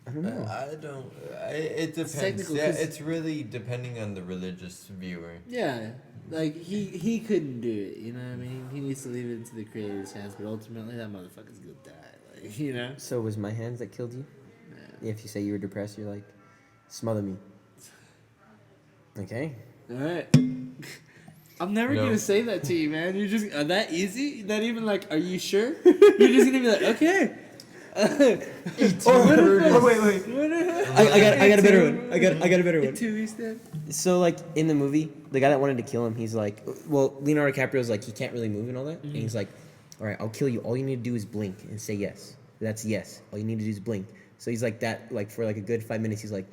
S1: I don't know.
S3: I don't. It depends.
S2: technical,
S3: Yeah,
S2: 'cause-
S3: it's really depending on the religious viewer.
S2: Yeah. Like, he couldn't do it, you know what I mean? He needs to leave it into the creator's hands, but ultimately that motherfucker's gonna die. Like, you know?
S1: So it was my hands that killed you?
S2: Yeah.
S1: If you say you were depressed, you're like, smother me. Okay.
S2: Alright. I'm never
S3: No.
S2: gonna say that to you, man. You're just that easy? Not even like, are you sure? You're just gonna be like, okay.
S1: Oh, wait. I got a better one. I got a better one.
S2: 2 weeks then.
S1: So like in the movie, the guy that wanted to kill him, he's like, well, Leonardo DiCaprio's like, he can't really move and all that, and he's like, all right, I'll kill you. All you need to do is blink and say yes. That's yes. All you need to do is blink. So he's like that, like for like a good 5 minutes, he's like,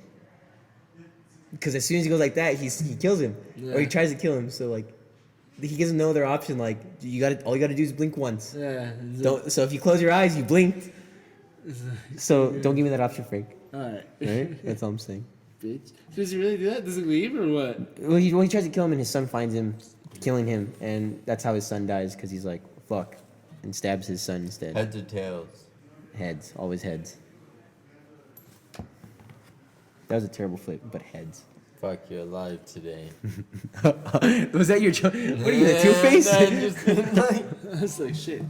S1: because as soon as he goes like that, he kills him, or he
S2: Yeah.
S1: tries to kill him. So like, he doesn't know their option. Like all you gotta do is blink once.
S2: Yeah.
S1: Don't. So if you close your eyes, you blinked. So don't give me that option, Frank.
S2: Alright.
S1: Right? That's all I'm saying.
S2: Bitch. Does he really do that? Does he leave or what?
S1: Well, he tries to kill him, and his son finds him, killing him, and that's how his son dies because he's like, fuck, and stabs his son instead.
S3: Heads or tails?
S1: Heads, always heads. That was a terrible flip, but heads.
S3: Fuck, you're alive today.
S1: Was that your joke? What are you, the Two-Face?
S2: I was like, shit.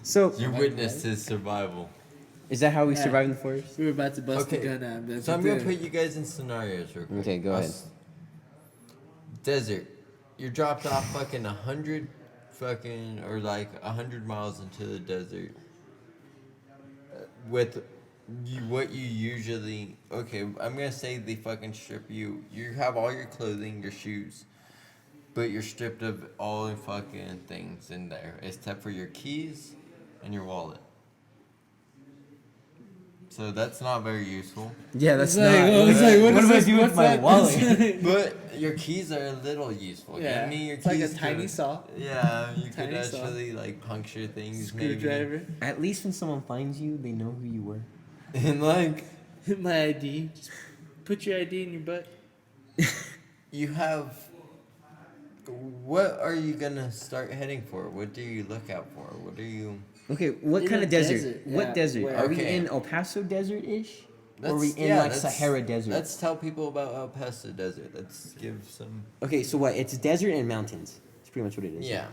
S1: So,
S3: You witnessed his survival.
S1: is that how we
S2: Yeah.
S1: survive in the forest?
S2: We were about to bust
S3: Okay,
S2: the gun out. That's
S3: So I'm
S2: what
S3: gonna
S2: did.
S3: put you guys in scenarios real quick.
S1: Okay, go ahead.
S3: Desert. You're dropped off fucking 100 fucking or like 100 miles into the desert. With what you usually I'm gonna say they fucking strip you. You have all your clothing, your shoes, but you're stripped of all the fucking things in there except for your keys and your wallet. So that's not very useful.
S1: Yeah, that's
S2: It's like, well, it's like, what
S1: what
S2: is
S1: do I
S2: this?
S1: do with
S2: What's
S1: my
S2: that?
S1: wallet?
S3: But your keys are a little useful.
S2: Yeah,
S3: Give me your
S2: it's like a
S3: keys
S2: tiny
S3: to-
S2: saw.
S3: Yeah, you
S2: Tiny
S3: could
S2: saw.
S3: actually like puncture things maybe.
S2: Screwdriver.
S1: At least when someone finds you, they know who you were.
S3: And like
S2: My ID. Just put your ID in your butt.
S3: you have what are you gonna start heading for? What do you look out for? What are you
S1: Okay, what
S2: In
S1: kind
S2: a
S1: of desert?
S2: desert,
S1: What
S2: yeah,
S1: desert?
S2: where-
S1: Are we
S3: Okay.
S1: in El Paso Desert-ish? Or are we
S3: Let's-
S1: in
S3: yeah,
S1: like
S3: let's-
S1: Sahara Desert?
S3: Let's tell people about El Paso Desert. Let's give some
S1: Okay, so what? It's desert and mountains. That's pretty much what it is.
S3: Yeah.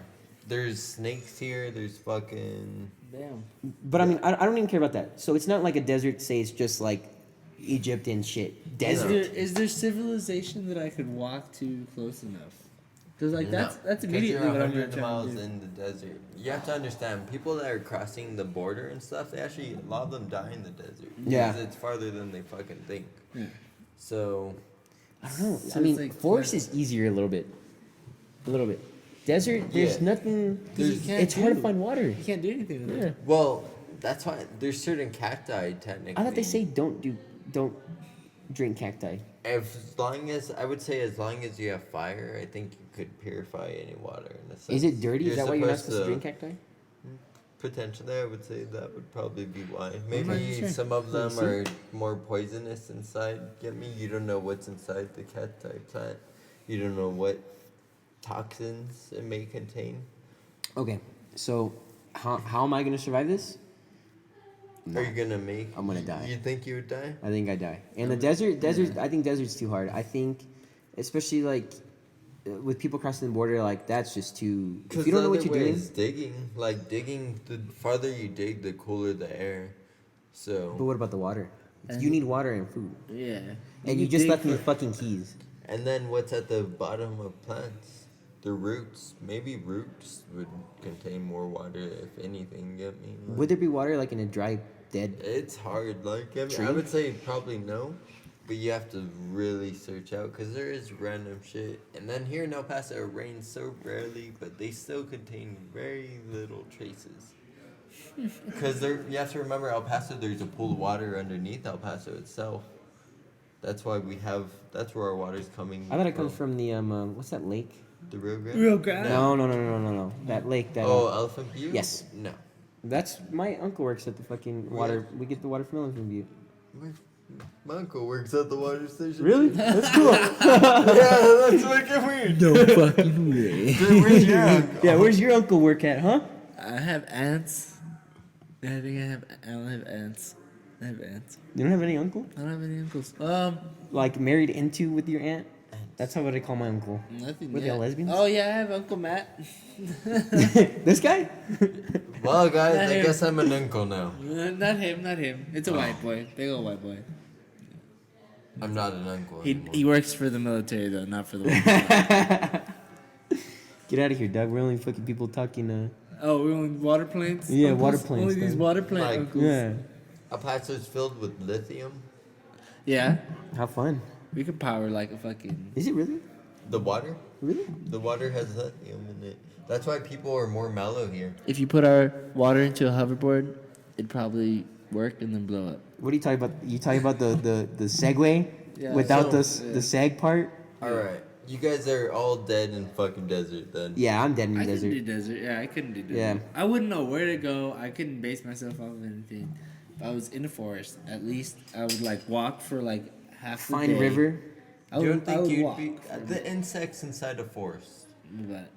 S3: There's snakes here, there's fucking
S2: Damn.
S1: But I mean, I don't even care about that. So it's not like a desert, say it's just like Egypt and shit. Desert.
S2: Is there civilization that I could walk to close enough? Because like
S3: No,
S2: that's
S3: 'cause
S2: immediately
S3: you're
S2: what I'm gonna
S3: 100
S2: try
S3: miles
S2: to do.
S3: in the desert. You have to understand, people that are crossing the border and stuff, they actually a lot of them die in the desert.
S1: Yeah.
S3: Because it's farther than they fucking think.
S2: Yeah.
S3: So
S1: I don't know.
S2: So
S1: I mean,
S2: it's like
S1: forest
S2: what-
S1: is easier a little bit. A little bit. Desert, there's
S3: Yeah.
S1: nothing.
S2: you can't
S1: It's hard to
S2: do-
S1: find water.
S2: You can't do anything with
S1: Yeah.
S2: it.
S3: well, that's why there's certain cacti technically.
S1: I thought they say don't drink cacti.
S3: as long as I would say as long as you have fire, I think you could purify any water in a sense.
S1: Is it dirty? Is that why you're not supposed to drink
S3: supposed
S1: cacti?
S3: Potentially, I would say that would probably be why.
S2: not
S3: Maybe
S2: sure.
S3: some of them
S1: See?
S3: are more poisonous inside. Get me? You don't know what's inside the cacti plant. You don't know what toxins it may contain.
S1: Okay, so how am I gonna survive this?
S3: Are you gonna make?
S1: I'm gonna die.
S3: You think you would die?
S1: I think I die. And the desert, I think desert's too hard. I think, especially like with people crossing the border, like that's just too. If you don't know what you're doing,
S3: is digging. Like digging, the farther you dig, the cooler the air.
S1: but
S3: So,
S1: what about the water? You need water and food,
S2: Yeah.
S1: and you just left me fucking keys.
S3: and then what's at the bottom of plants? The roots. Maybe roots would contain more water, if anything. Get me? Like,
S1: Would there be water like in a dry, dead?
S3: it's hard. Like I
S1: Tree?
S3: would say probably no. but you have to really search out because there is random shit. And then here in El Paso, it rains so rarely, but they still contain very little traces. Because you have to remember, El Paso, there's a pool of water underneath El Paso itself. That's why that's where our water's coming.
S1: I thought it comes from the what's that lake?
S3: The Rio Grande.
S2: Rio Grande.
S1: No. That lake. That.
S3: Oh, Elephant Butte.
S1: Yes.
S3: No.
S1: That's my uncle works at the fucking water. We get the water from Elephant Butte.
S3: My uncle works at the water station.
S1: Really? That's cool.
S3: Yeah, that's fucking weird.
S2: No fucking way.
S3: Dude, where's your uncle?
S1: Yeah, where's your uncle work at, huh?
S2: I have ants. I think I don't have ants. I have ants.
S1: You don't have any uncle?
S2: I don't have any uncles.
S1: Like married into with your aunt? That's how I call my uncle.
S2: Nothing
S1: Were they
S2: yet.
S1: all lesbians?
S2: Oh yeah, I have Uncle Matt.
S1: This guy?
S3: Well, guys,
S2: Not
S3: I
S2: him.
S3: guess I'm an uncle now.
S2: Not him. It's a white boy. Big old white boy.
S3: I'm not an uncle
S2: He
S3: anymore.
S2: he works for the military though, not for the white.
S1: Get out of here, Doug. We're only fucking people talking.
S2: Oh, we're on water planes.
S1: Yeah,
S2: Uncles?
S1: water planes,
S2: Only these
S1: dog.
S2: water plane
S3: Like-
S2: uncles.
S1: Yeah.
S3: El Paso's filled with lithium.
S2: Yeah,
S1: How fun.
S2: we could power like a fucking.
S1: Is it really?
S3: The water?
S1: Really?
S3: The water has lithium in it. That's why people are more mellow here.
S2: If you put our water into a hoverboard, it'd probably work and then blow up.
S1: What are you talking about? You talking about the Segway
S2: Yeah,
S1: without
S3: so-
S1: the sag part?
S3: Alright. You guys are all dead in fucking desert then.
S1: Yeah, I'm dead in the
S2: I couldn't
S1: desert.
S2: do desert. Yeah, I couldn't do desert.
S1: Yeah.
S2: I wouldn't know where to go. I couldn't base myself off of anything. If I was in the forest, at least I would like walk for like half the
S1: Find
S2: day.
S1: river.
S2: I
S3: You
S2: would,
S3: don't
S2: I
S3: think
S2: would
S3: you'd
S2: walk
S3: be
S2: for a
S3: the
S2: bit.
S3: insects inside a forest?
S2: What?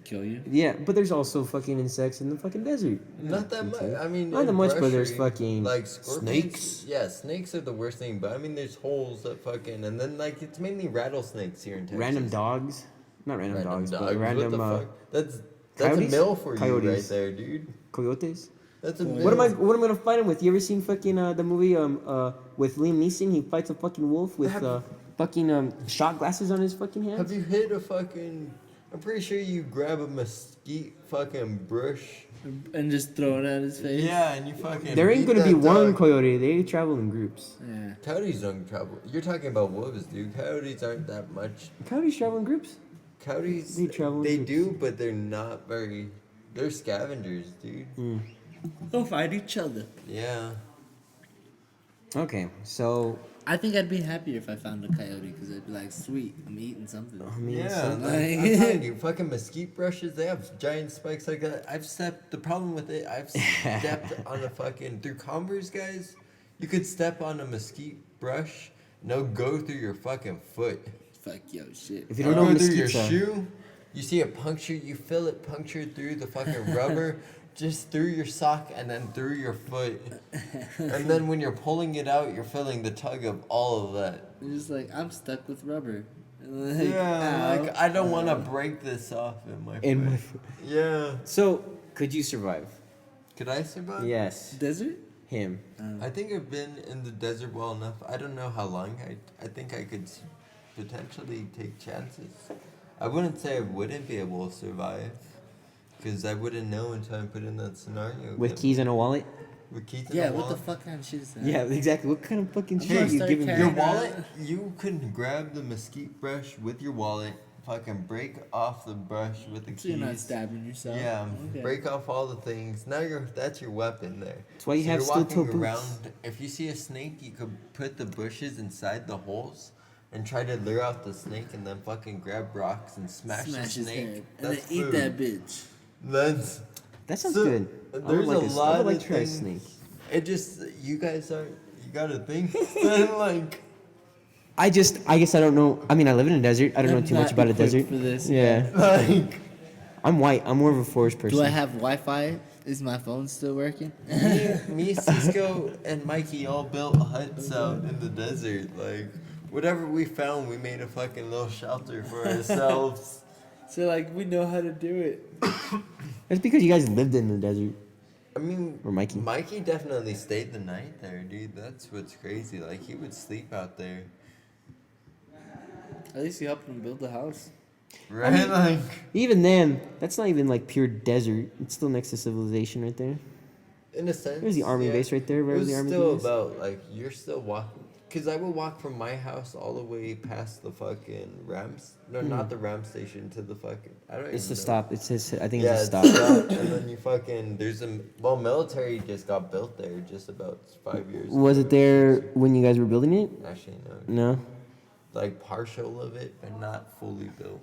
S2: Kill you?
S1: Yeah, but there's also fucking insects in the fucking desert.
S3: Not that much. I mean,
S1: Not that
S3: in
S1: much, but there's
S3: brushery,
S1: fucking
S3: like scorpions.
S1: snakes.
S3: Yeah, snakes are the worst thing. But I mean, there's holes that fucking, and then like it's mainly rattlesnakes here in Texas.
S1: Random dogs. Not random, dogs, but
S3: What
S1: random
S3: the fuck? That's a
S1: coyotes?
S3: mill for you
S1: Coyotes.
S3: right there, dude.
S1: coyotes.
S3: That's a
S2: What
S3: mill.
S1: What am I gonna fight him with? You ever seen fucking the movie with Liam Neeson? He fights a fucking wolf with fucking shot glasses on his fucking
S3: Have
S1: hands.
S3: you hit a fucking? I'm pretty sure you grab a mesquite fucking brush.
S2: And just throw it at his face?
S3: Yeah, and you fucking.
S1: There ain't
S3: beat
S1: gonna be
S3: that
S1: one
S3: dog.
S1: coyote. They travel in groups.
S2: Yeah.
S3: Coyotes don't travel. You're talking about wolves, dude. Coyotes aren't that much.
S1: Coyotes travel in groups.
S3: Coyotes,
S1: They travel in
S3: they
S1: groups.
S3: do, but they're not very. They're scavengers, dude.
S1: Hmm.
S2: They'll fight each other.
S3: Yeah.
S1: Okay, so
S2: I think I'd be happier if I found a coyote because I'd be like, sweet, I'm eating something.
S1: I mean,
S3: Yeah,
S1: so-
S3: like, I'm telling you, fucking mesquite brushes, they have giant spikes like that. The problem with it, I've stepped on a fucking, through Converse, guys, you could step on a mesquite brush, and it'll go through your fucking foot.
S2: Fuck yo shit.
S1: if you
S3: It'll
S1: don't know
S3: go through your
S1: mesquite,
S3: shoe, you see it puncture, you feel it puncture through the fucking rubber, just through your sock and then through your foot. And then when you're pulling it out, you're feeling the tug of all of that.
S2: I'm just like, I'm stuck with rubber. And like,
S3: Yeah,
S2: ow,
S3: like I don't want to
S2: ow.
S3: break this off in my
S1: in my
S3: foot.
S1: foot.
S3: Yeah.
S1: So, could you survive?
S3: Could I survive?
S1: Yes,
S2: Desert?
S1: him.
S3: I think I've been in the desert well enough. I don't know how long. I think I could potentially take chances. I wouldn't say I wouldn't be able to survive. Because I wouldn't know until I put in that scenario.
S1: With
S3: again.
S1: keys in a wallet?
S3: With keys in
S2: Yeah,
S3: a
S2: what the
S3: wallet.
S2: fuck kind of shit is that?
S1: Yeah, exactly. What kind of fucking
S3: Hey,
S1: shit are you
S2: start
S1: giving me?
S3: Your
S2: carrying
S3: wallet, you can grab the mesquite brush with your wallet, fucking break off the brush with the
S2: So you're not
S3: keys.
S2: stabbing yourself?
S3: Yeah,
S2: Okay.
S3: break off all the things. Now that's your weapon there.
S1: That's why you have
S3: you're
S1: steel-toe
S3: walking
S1: boots.
S3: around. If you see a snake, you could put the bushes inside the holes and try to lure out the snake, and then fucking grab rocks and smash the
S2: Smash his
S3: snake.
S2: head. And then
S3: That's
S2: eat
S3: food.
S2: that bitch.
S3: That's
S1: That sounds
S3: So,
S1: good. I
S3: there's
S1: would like
S3: a
S1: I
S3: lot
S1: would like
S3: of
S1: to try a
S3: things-
S1: snake.
S3: it. Just you guys aren't. You gotta think. Then like.
S1: I guess I don't know. I mean, I live in a desert. I don't know
S2: I'm
S1: too much
S2: not
S1: about a
S2: equipped
S1: desert.
S2: for this.
S1: Yeah.
S3: Like,
S1: I'm white. I'm more of a forest person.
S2: Do I have Wi-Fi? Is my phone still working?
S3: me, Cisco, and Mikey all built huts out in the desert. Like, whatever we found, we made a fucking little shelter for ourselves.
S2: So like we know how to do it.
S1: That's because you guys lived in the desert.
S3: I mean,
S1: Or Mikey.
S3: Mikey definitely stayed the night there, dude. That's what's crazy. Like, he would sleep out there.
S2: At least you helped him build the house.
S3: Right? Like,
S1: Even then, that's not even like pure desert. It's still next to civilization right there.
S3: in a sense.
S1: There's the army
S3: yeah.
S1: base right there.
S3: It
S1: Wherever
S3: was
S1: the army
S3: still
S1: base.
S3: about, like, you're still walking. cause I would walk from my house all the way past the fucking Rams. No, not the Ram station to the fucking. I don't
S1: It's
S3: even
S1: the
S3: know.
S1: stop. It says I think
S3: Yeah,
S1: it's
S3: it's
S1: a stop.
S3: stop, and then you fucking there's a military just got built there just about 5 years.
S1: Was
S3: ago,
S1: it there
S3: 6
S1: when you guys were building it?
S3: Actually, no.
S1: No.
S3: Like partial of it, but not fully built.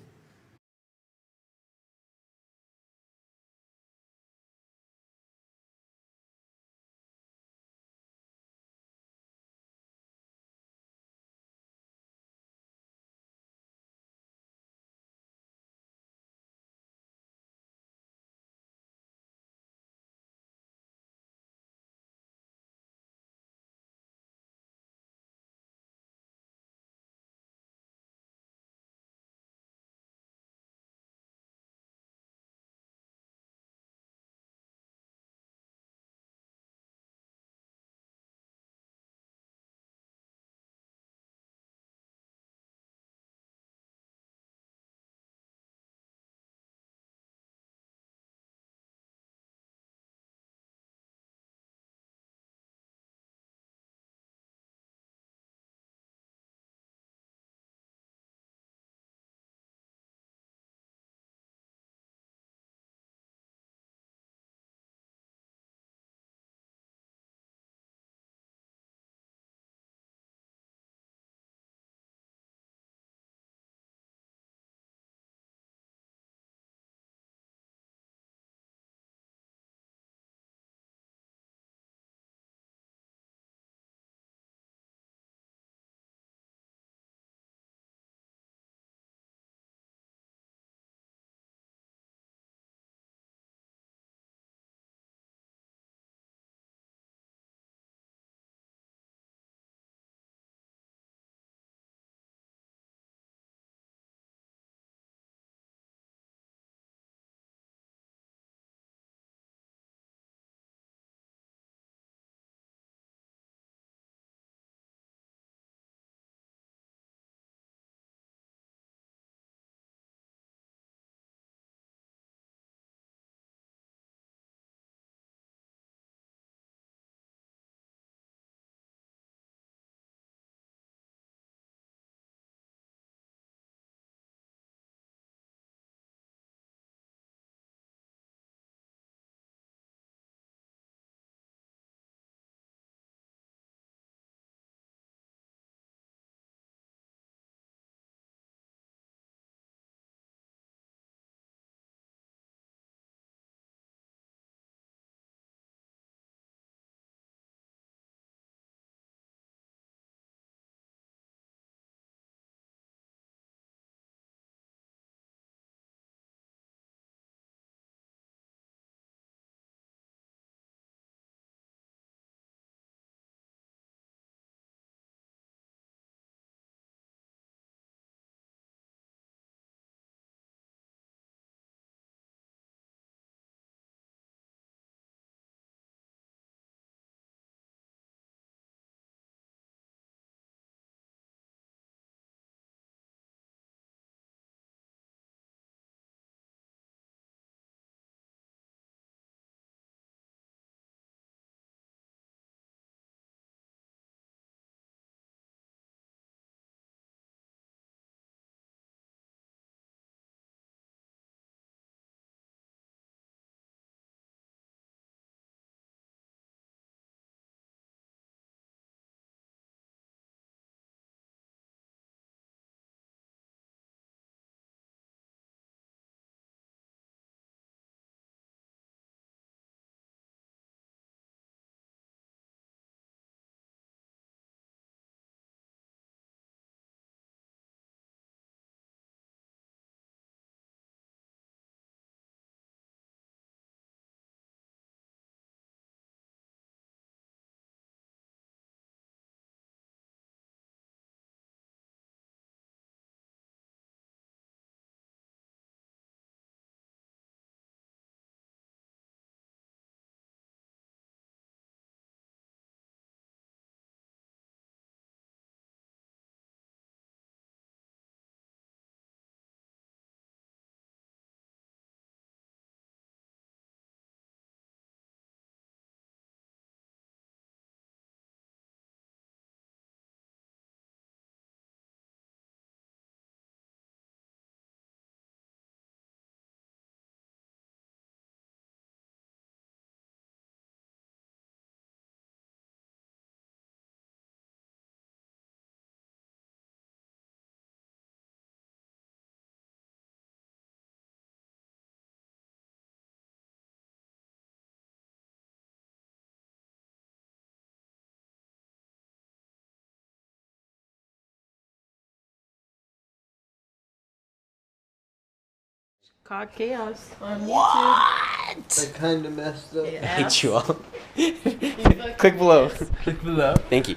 S4: COD Chaos on YouTube.
S3: That kind of messed up.
S4: Yeah.
S1: Hate you all.
S4: You fucking
S1: Click below.
S4: ass.
S3: Click below.
S1: Thank you.